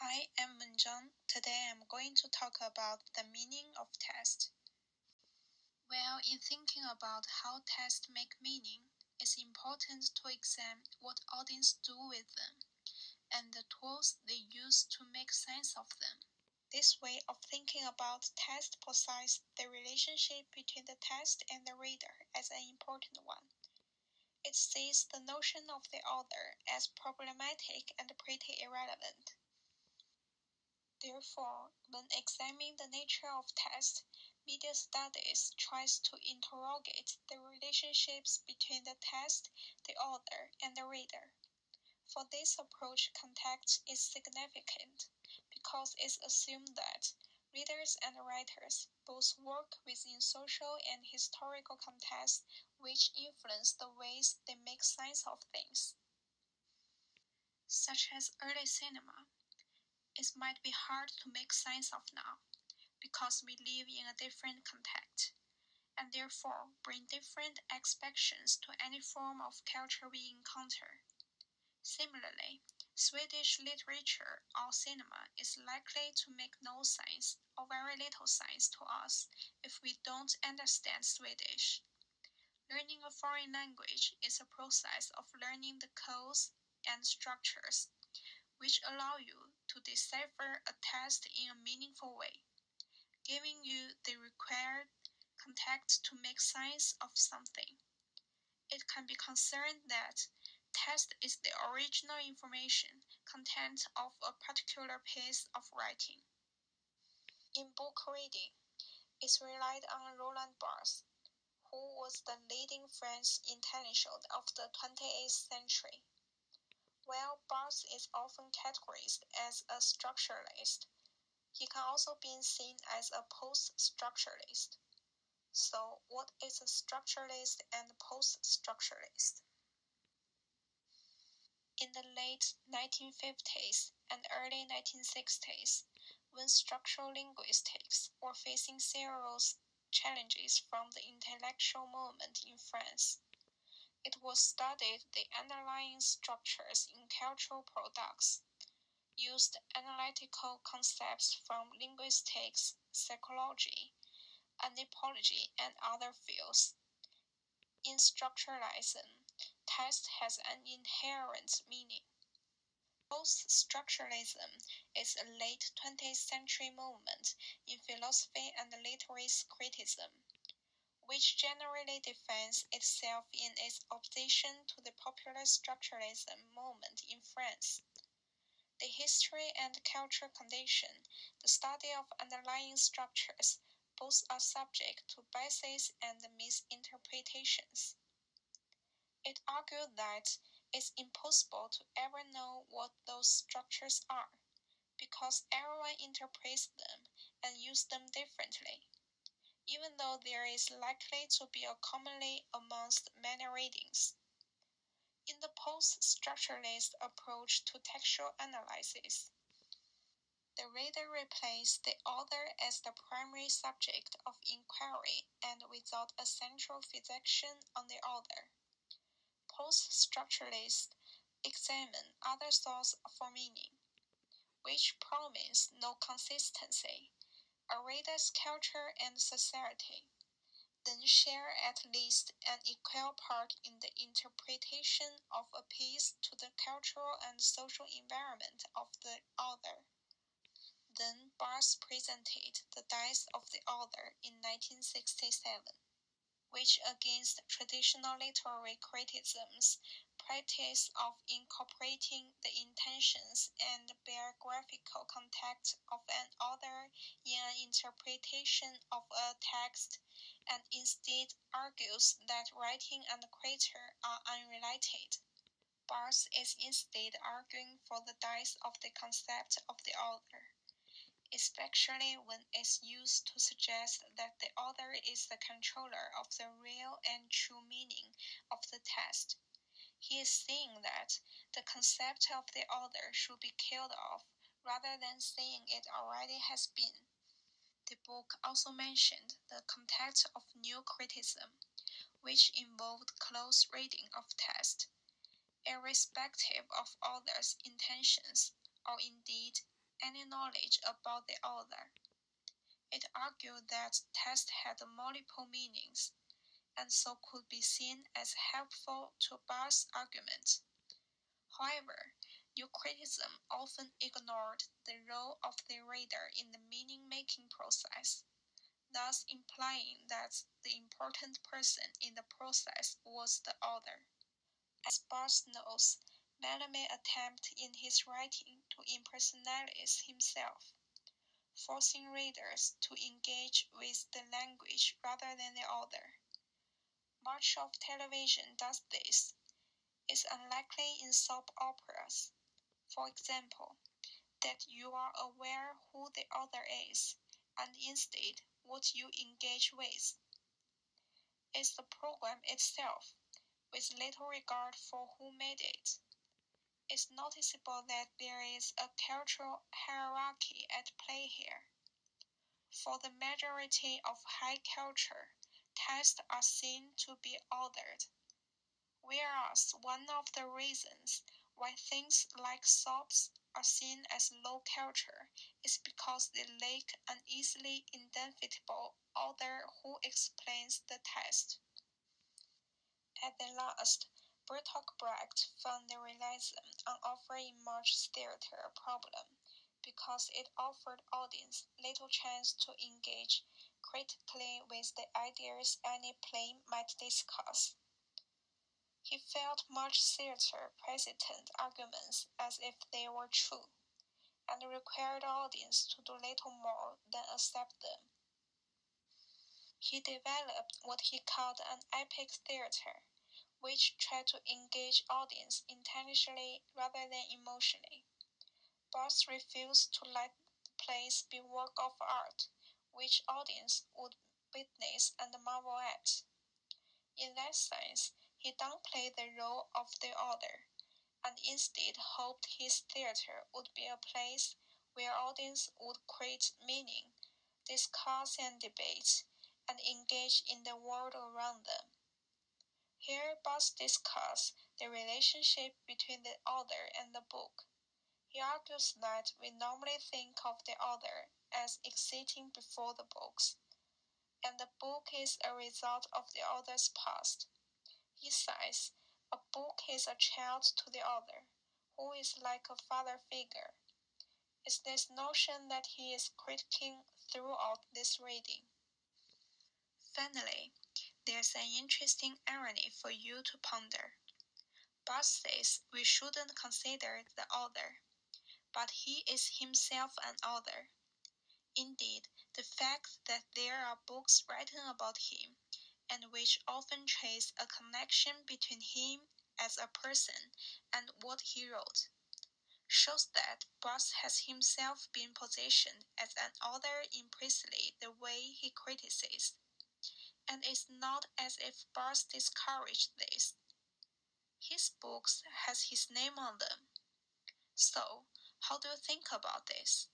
Hi, I'm Munjang. Today I'm going to talk about the meaning of text. Well, in thinking about how tests make meaning, it's important to examine what audience do with them and the tools they use to make sense of them. This way of thinking about text posits the relationship between the text and the reader as an important one. It sees the notion of the author as problematic and pretty irrelevant. Therefore, when examining the nature of text, media studies tries to interrogate the relationships between the text, the author, and the reader. For this approach, context is significant because it assumes that readers and writers both work within social and historical contexts which influence the ways they make sense of things. Such as early cinema, it might be hard to make sense of now because we live in a different context and therefore bring different expectations to any form of culture we encounter. Similarly, Swedish literature or cinema is likely to make no sense or very little sense to us if we don't understand Swedish. Learning a foreign language is a process of learning the codes and structures which allow you to decipher a text in a meaningful way, giving you the required context to make sense of something. It can be considered that text is the original information content of a particular piece of writing. In book reading, it relied on Roland Barthes, who was the leading French intellectual of the 28th century. While Barthes is often categorized as a structuralist, he can also be seen as a post-structuralist. So, what is a structuralist and post-structuralist? In the late 1950s and early 1960s, when structural linguistics were facing serious challenges from the intellectual movement in France, it was studied the underlying structures in cultural products, used analytical concepts from linguistics, psychology, anthropology, and other fields. In structuralism, text has an inherent meaning. Post-structuralism is a late 20th century movement in philosophy and literary criticism, which generally defines itself in its opposition to the popular structuralism movement in France. The history and cultural condition, the study of underlying structures, both are subject to biases and misinterpretations. It argued that it's impossible to ever know what those structures are, because everyone interprets them and uses them differently, even though there is likely to be a commonly amongst many readings. In the post-structuralist approach to textual analysis, the reader replaces the author as the primary subject of inquiry and without a central fixation on the author. Post-structuralists examine other sources for meaning, which promise no consistency, a reader's culture and society, then share at least an equal part in the interpretation of a piece to the cultural and social environment of the author. Then Barthes presented The Dice of the Author in 1967, which against traditional literary criticism's practice of incorporating the intentions and biographical context of an author in an interpretation of a text, and instead argues that writing and creator are unrelated. Barthes is instead arguing for the dice of the concept of the author, especially when it's used to suggest that the author is the controller of the real and true meaning of the text. He is saying that the concept of the author should be killed off rather than saying it already has been. The book also mentioned the context of new criticism, which involved close reading of text, irrespective of author's intentions, or indeed any knowledge about the author. It argued that text had multiple meanings, and so could be seen as helpful to Barth's argument. However, new criticism often ignored the role of the reader in the meaning-making process, thus implying that the important person in the process was the author. As Barth notes, Bellamy attempted in his writing to impersonalize himself, forcing readers to engage with the language rather than the author. Much of television does this. It's unlikely in soap operas, for example, that you are aware who the author is, and instead what you engage with. It's the program itself, with little regard for who made it. It's noticeable that there is a cultural hierarchy at play here. For the majority of high culture, texts are seen to be ordered, whereas one of the reasons why things like soaps are seen as low culture is because they lack an easily identifiable author who explains the text. At the last, Bertolt Brecht found the realism an over-immersed theatre problem because it offered audience little chance to engage critically with the ideas any play might discuss. He felt much theatre present arguments as if they were true, and required the audience to do little more than accept them. He developed what he called an epic theatre, which tried to engage audience intellectually rather than emotionally. Barth refused to let plays be work of art, which audience would witness and marvel at. In that sense, he downplayed the role of the author, and instead hoped his theatre would be a place where audience would create meaning, discuss and debate, and engage in the world around them. Here Barth discusses the relationship between the author and the book. He argues that we normally think of the author as existing before the books, and the book is a result of the author's past. He says, a book is a child to the author, who is like a father figure. It's this notion that he is critiquing throughout this reading. Finally, there's an interesting irony for you to ponder. Barth says we shouldn't consider the author, but he is himself an author. Indeed, the fact that there are books written about him, and which often trace a connection between him as a person and what he wrote, shows that Barth has himself been positioned as an author in precisely the way he criticizes. And it's not as if Barth discouraged this. His books has his name on them. So, how do you think about this?